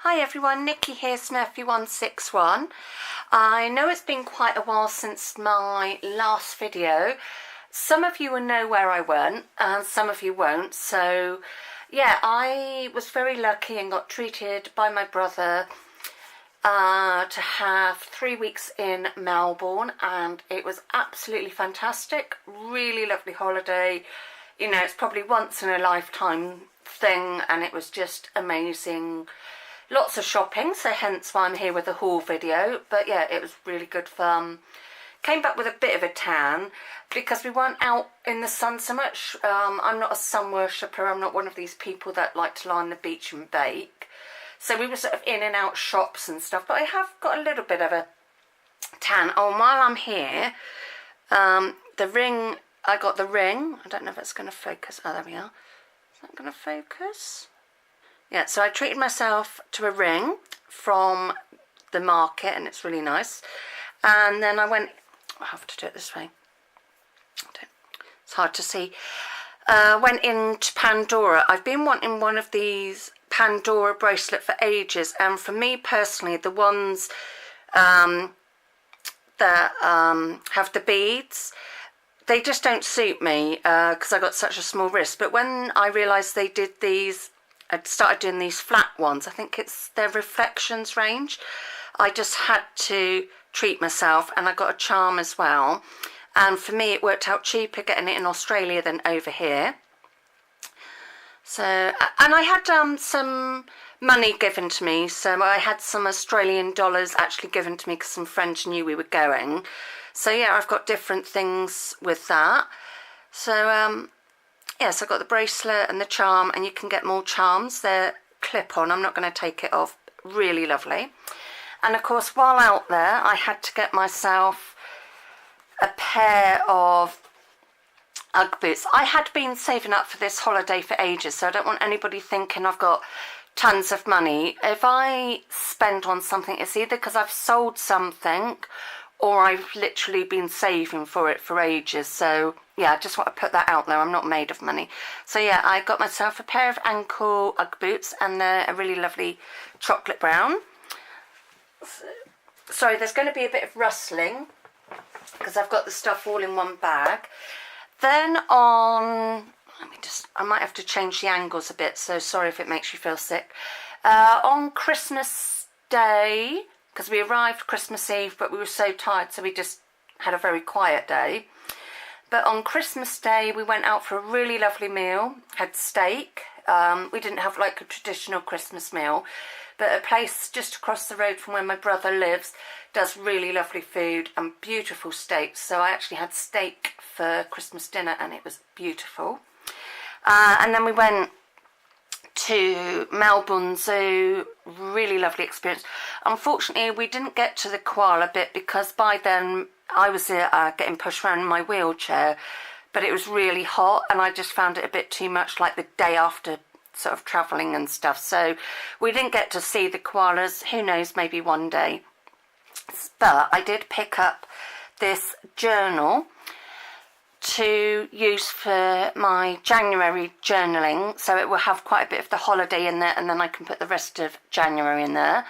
Hi everyone, Nikki here, Smurfy161. I know it's been quite a while since my last video. Some of you will know where I went and some of you won't. So yeah, I was very lucky and got treated by my brother to have 3 weeks in Melbourne, and it was absolutely fantastic. Really lovely holiday. You know, it's probably once in a lifetime thing, and it was just amazing. Lots of shopping, so hence why I'm here with a haul video. But yeah, it was really good fun. Came back with a bit of a tan because we weren't out in the sun so much. I'm not a sun worshipper. I'm not one of these people that like to lie on the beach and bake. So we were sort of in and out shops and stuff. But I have got a little bit of a tan. Oh, and while I'm here, the ring, I got the ring. I don't know if it's going to focus. Oh, there we are. Is that going to focus? Yeah, so I treated myself to a ring from the market, and it's really nice. And then I went, I have to do it this way. It's hard to see. Went into Pandora. I've been wanting one of these Pandora bracelet for ages, and for me personally, the ones that have the beads, they just don't suit me because I got such a small wrist. But when I realised they did these, I started doing these flat ones. I think it's their Reflections range. I just had to treat myself, and I got a charm as well. And for me, it worked out cheaper getting it in Australia than over here. So, and I had some money given to me. So I had some Australian dollars actually given to me because some friends knew we were going. So yeah, I've got different things with that. So yes, I got the bracelet and the charm, and you can get more charms. They're clip-on. I'm not going to take it off. Really lovely. And of course, while out there, I had to get myself a pair of Ugg boots. I had been saving up for this holiday for ages, so I don't want anybody thinking I've got tons of money. If I spend on something, it's either because I've sold something or I've literally been saving for it for ages. So yeah, I just want to put that out there. I'm not made of money. So yeah, I got myself a pair of ankle Ugg boots, and they're a really lovely chocolate brown. Sorry, there's going to be a bit of rustling because I've got the stuff all in one bag. Then on, I might have to change the angles a bit, so sorry if it makes you feel sick. On Christmas Day, because we arrived Christmas Eve, but we were so tired, so we just had a very quiet day. But on Christmas Day, we went out for a really lovely meal, had steak. We didn't have like a traditional Christmas meal, but a place just across the road from where my brother lives does really lovely food and beautiful steaks. So I actually had steak for Christmas dinner, and it was beautiful. And then we went to Melbourne Zoo. Really lovely experience. Unfortunately, we didn't get to the koala bit because by then I was getting pushed around in my wheelchair, but it was really hot, and I just found it a bit too much, like the day after sort of travelling and stuff. So we didn't get to see the koalas. Who knows, maybe one day. But I did pick up this journal to use for my January journaling, so it will have quite a bit of the holiday in there, and then I can put the rest of January in there.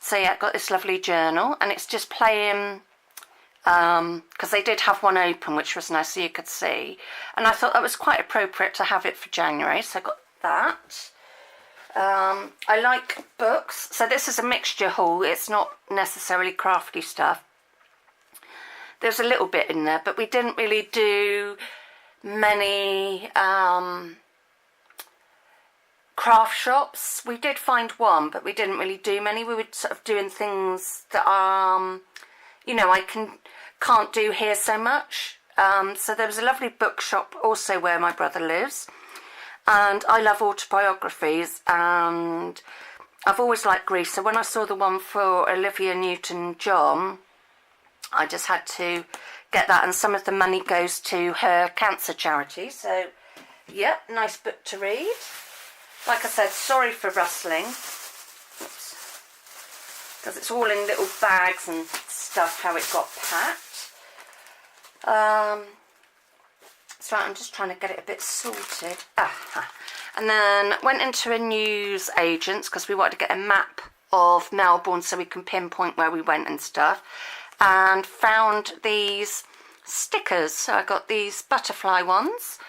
So yeah, I got this lovely journal, and it's just playing, because they did have one open, which was nice, so you could see, and I thought that was quite appropriate to have it for January, so I got that. I like books, so this is a mixture haul. It's not necessarily crafty stuff. There's a little bit in there, but we didn't really do many craft shops. We did find one, but we didn't really do many. We were sort of doing things that you know, I can't do here so much. So there was a lovely bookshop also where my brother lives, and I love autobiographies, and I've always liked Greece. So when I saw the one for Olivia Newton-John, I just had to get that, and some of the money goes to her cancer charity. So yeah, nice book to read. Like I said, sorry for rustling. Oops. Because it's all in little bags and stuff, how it got packed. So I'm just trying to get it a bit sorted. And then went into a news agent's because we wanted to get a map of Melbourne so we can pinpoint where we went and stuff, and found these stickers. So I got these butterfly ones,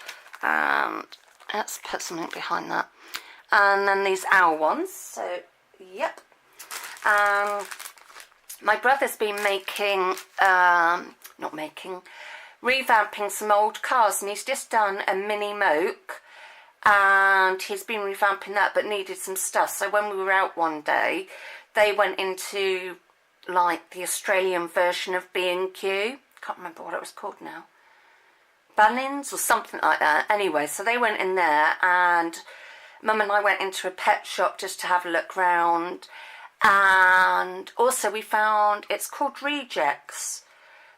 and let's put something behind that, and then these owl ones. So yep. My brother's been revamping some old cars, and he's just done a mini moke, and he's been revamping that but needed some stuff. So when we were out one day, they went into like the Australian version of B&Q. Can't remember what it was called now. Bunnings or something like that. Anyway, so they went in there, and Mum and I went into a pet shop just to have a look round. And also we found, it's called Rejects,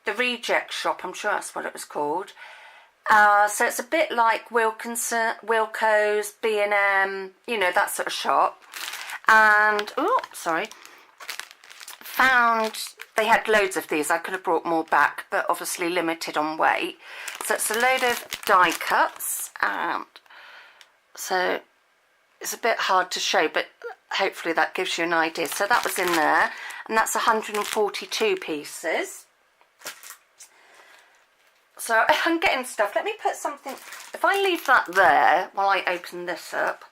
the Reject shop, I'm sure that's what it was called. So it's a bit like Wilko's, B&M, you know, that sort of shop. And, oh, sorry, found they had loads of these. I could have brought more back, but obviously limited on weight. So it's a load of die cuts, and so it's a bit hard to show, but hopefully that gives you an idea. So that was in there, and that's 142 pieces. So I'm getting stuff. Let me put something, if I leave that there while I open this up.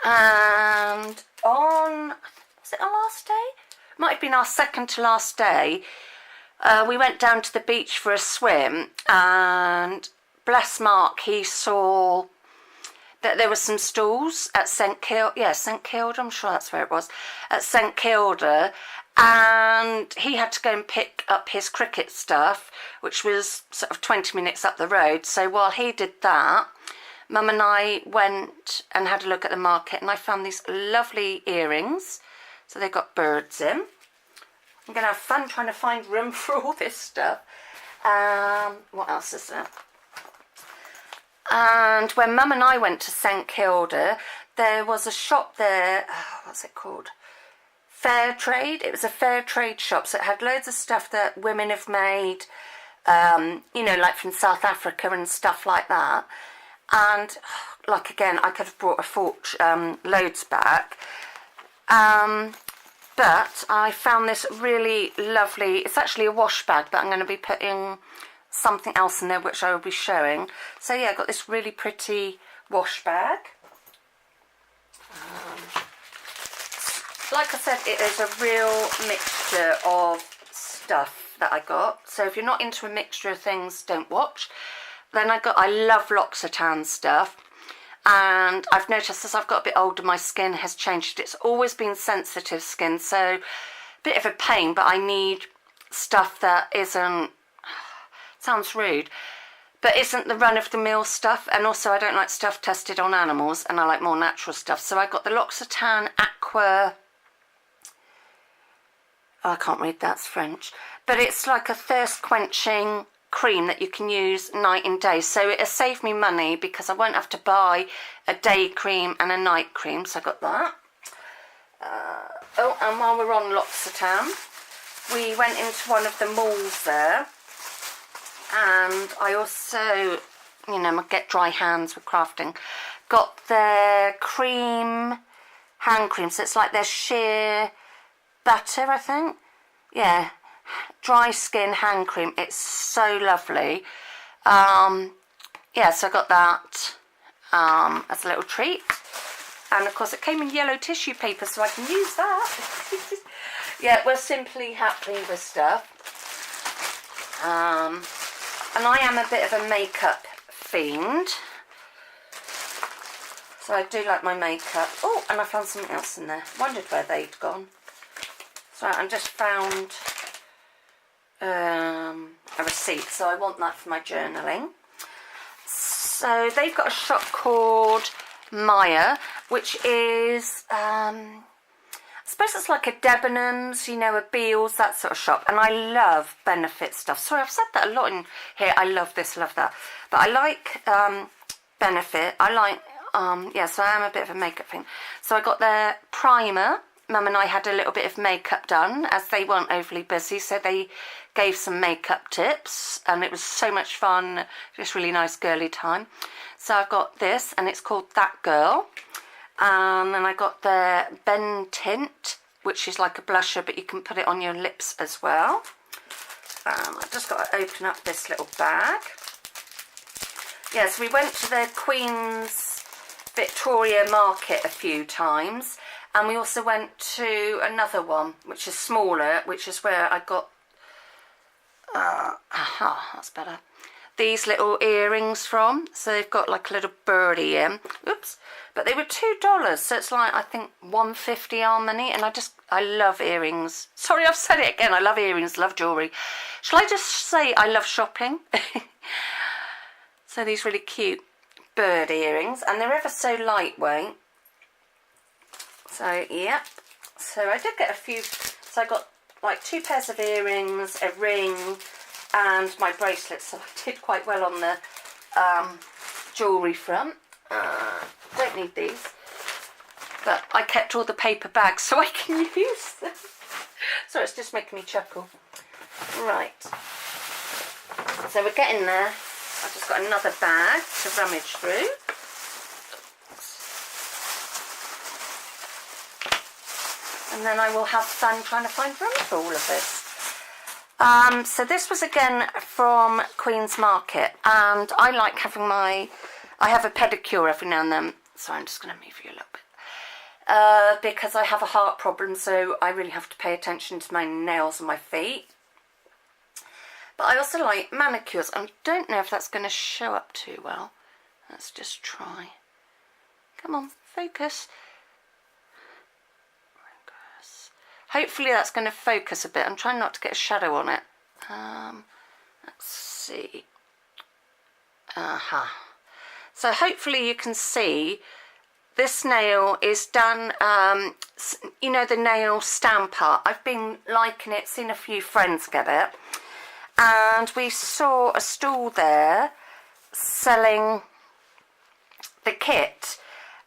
And on, was it our last day? Might have been our second to last day. We went down to the beach for a swim, and bless Mark, he saw that there were some stalls at St Kilda, I'm sure that's where it was, at St Kilda, and he had to go and pick up his cricket stuff, which was sort of 20 minutes up the road. So while he did that, Mum and I went and had a look at the market, and I found these lovely earrings. So they've got birds in. I'm going to have fun trying to find room for all this stuff. What else is there? And when Mum and I went to St Kilda, there was a shop there, what's it called? Fair Trade. It was a fair trade shop, so it had loads of stuff that women have made, you know, like from South Africa and stuff like that. And, like, again, I could have brought loads back. But I found this really lovely, it's actually a wash bag, but I'm going to be putting something else in there which I will be showing. So yeah, I got this really pretty wash bag. Like I said, it is a real mixture of stuff that I got. So if you're not into a mixture of things, don't watch. Then I love L'Occitane stuff. And I've noticed as I've got a bit older, my skin has changed. It's always been sensitive skin, so a bit of a pain, but I need stuff that isn't, sounds rude, but isn't the run-of-the-mill stuff. And also I don't like stuff tested on animals, and I like more natural stuff. So I got the L'Occitane Aqua, oh, I can't read, that's French, but it's like a thirst-quenching cream that you can use night and day. So it has saved me money because I won't have to buy a day cream and a night cream. So I got that. Oh, and while we're on L'Occitane, we went into one of the malls there, and I also, you know, get dry hands with crafting, got their cream, hand cream. So it's like their sheer butter, I think. Yeah, dry skin hand cream. It's so lovely. Yeah, so I got that as a little treat, and of course it came in yellow tissue paper, so I can use that. Yeah, we're simply happy with stuff. And I am a bit of a makeup fiend, so I do like my makeup. Oh, and I found something else in there. Wondered where they'd gone. So I just found a receipt, so I want that for my journaling. So they've got a shop called Maya, which is, I suppose it's like a Debenhams, you know, a Beals, that sort of shop. And I love Benefit stuff. Sorry, I've said that a lot in here. I love this, love that. But I like Benefit. I like, yeah, so I am a bit of a makeup thing. So I got their primer. Mum and I had a little bit of makeup done, as they weren't overly busy, so they gave some makeup tips, and it was so much fun, just really nice girly time. So I've got this, and it's called That Girl, And then I got the Ben Tint, which is like a blusher, but you can put it on your lips as well. I've just got to open up this little bag. Yes, we went to the Queen's Victoria Market a few times, and we also went to another one, which is smaller, which is where I got, that's better, these little earrings from. So they've got like a little birdie in, oops, but they were $2, so it's like, I think, $1.50 Harmony, and I love earrings. Sorry, I've said it again, I love earrings, love jewellery. Shall I just say I love shopping? So these really cute bird earrings, and they're ever so lightweight. So, yep. So I did get a few, so I got like 2 pairs of earrings, a ring, and my bracelets, so I did quite well on the jewellery front. Don't need these, but I kept all the paper bags so I can use them. So it's just making me chuckle. Right, so we're getting there. I've just got another bag to rummage through. And then I will have fun trying to find room for all of this. So this was again from Queen's Market, and I like having I have a pedicure every now and then. So I'm just going to move you a little bit. Because I have a heart problem, so I really have to pay attention to my nails and my feet. But I also like manicures. I don't know if that's going to show up too well. Let's just try. Come on, focus. Focus. Hopefully that's going to focus a bit. I'm trying not to get a shadow on it. Let's see. So hopefully you can see this nail is done, you know, the nail stamper. I've been liking it, seen a few friends get it. And we saw a stall there selling the kit.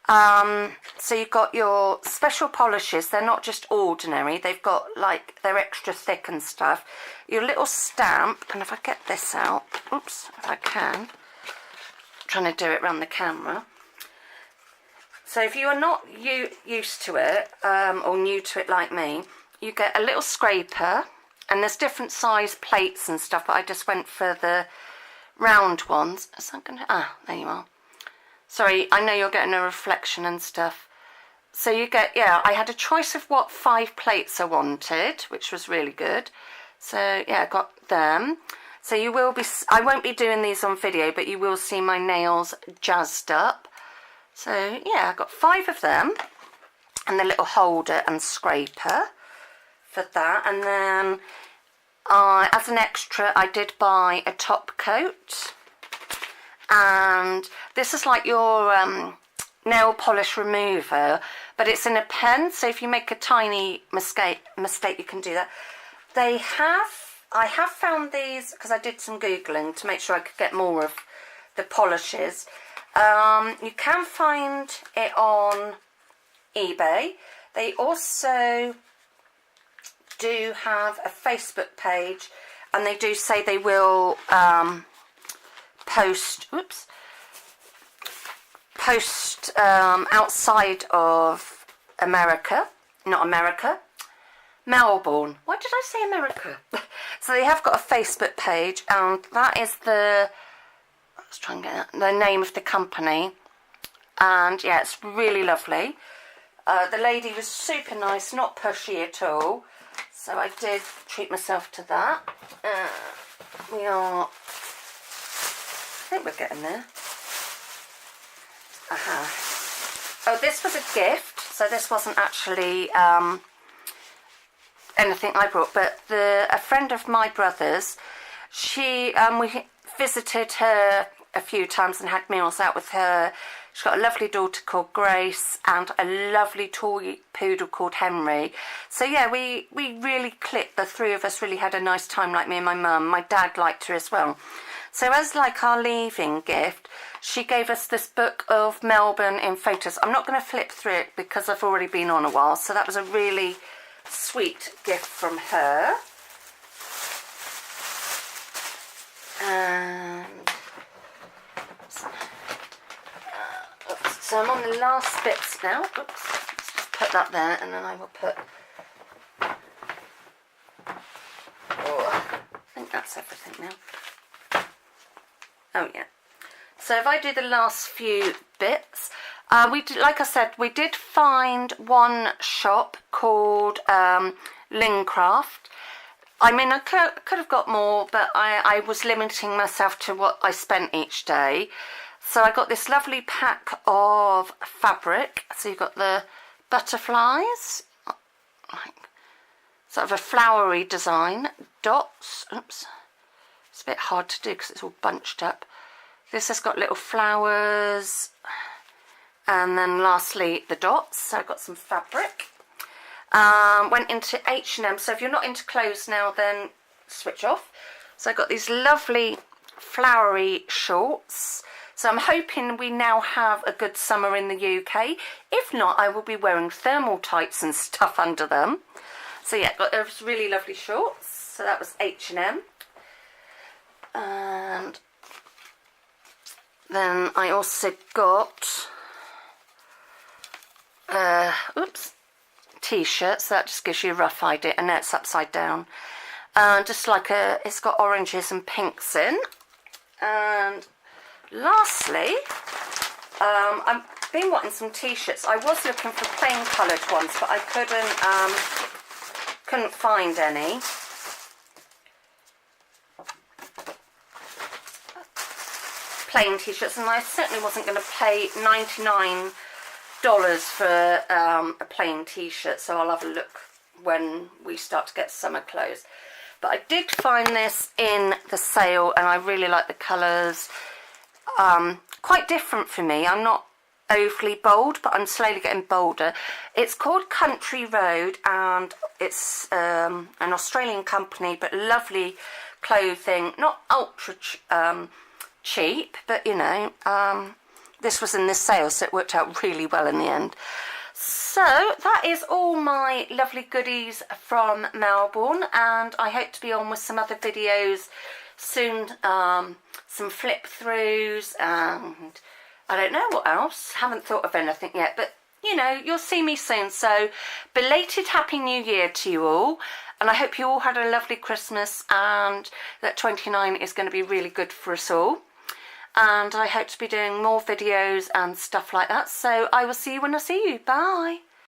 So you've got your special polishes. They're not just ordinary. They've got like, they're extra thick and stuff. Your little stamp, and if I get this out, oops, if I can. I'm trying to do it around the camera. So if you are not used to it, or new to it like me, you get a little scraper. And there's different size plates and stuff, but I just went for the round ones. Is that going to... there you are. Sorry, I know you're getting a reflection and stuff. So you get, yeah, I had a choice of what 5 plates I wanted, which was really good. So, yeah, I got them. So you will be... I won't be doing these on video, but you will see my nails jazzed up. So, yeah, I got 5 of them. And the little holder and scraper for that. And then as an extra I did buy a top coat, and this is like your nail polish remover, but it's in a pen, so if you make a tiny mistake you can do that. I have found these because I did some googling to make sure I could get more of the polishes. You can find it on eBay. They also do have a Facebook page, and they do say they will post outside of America, not America, Melbourne. Why did I say America? So they have got a Facebook page, and that is let's try and get the name of the company. And yeah, it's really lovely. The lady was super nice, not pushy at all. So I did treat myself to that. I think we're getting there. Oh, this was a gift. So this wasn't actually anything I brought, but a friend of my brother's, we visited her a few times and had meals out with her. She's got a lovely daughter called Grace and a lovely toy poodle called Henry. So yeah, we really clicked. The 3 of us really had a nice time, like me and my mum. My dad liked her as well. So as like our leaving gift, she gave us this book of Melbourne in photos. I'm not going to flip through it because I've already been on a while. So that was a really sweet gift from her. And So I'm on the last bits now. Oops, let's just put that there, and then I will put... Oh, I think that's everything now. Oh yeah. So if I do the last few bits, we did, like I said, we did find one shop called Lincraft. I mean, I could have got more, but I was limiting myself to what I spent each day. So I got this lovely pack of fabric. So you've got the butterflies, like sort of a flowery design, dots. Oops, it's a bit hard to do because it's all bunched up. This has got little flowers, and then lastly the dots. So I got some fabric. Went into H&M. So if you're not into clothes now, then switch off. So I got these lovely flowery shorts. So I'm hoping we now have a good summer in the UK. If not, I will be wearing thermal tights and stuff under them. So yeah, got those really lovely shorts. So that was H&M. And then I also got t-shirts. That just gives you a rough idea. And that's upside down. Just like it's got oranges and pinks in. And lastly, I've been wanting some t-shirts. I was looking for plain coloured ones, but I couldn't find any. Plain t-shirts, and I certainly wasn't going to pay $99 for a plain t-shirt, so I'll have a look when we start to get summer clothes. But I did find this in the sale, and I really like the colours. Quite different for me. I'm not overly bold, but I'm slowly getting bolder. It's called Country Road, and it's an Australian company, but lovely clothing. Not ultra cheap, but you know, this was in the sale, so it worked out really well in the end. So that is all my lovely goodies from Melbourne, and I hope to be on with some other videos soon. Some flip throughs, and I don't know what else. Haven't thought of anything yet, but you know, you'll see me soon. So belated Happy New Year to you all, and I hope you all had a lovely Christmas, and that 29 is going to be really good for us all. And I hope to be doing more videos and stuff like that. So I will see you when I see you. Bye.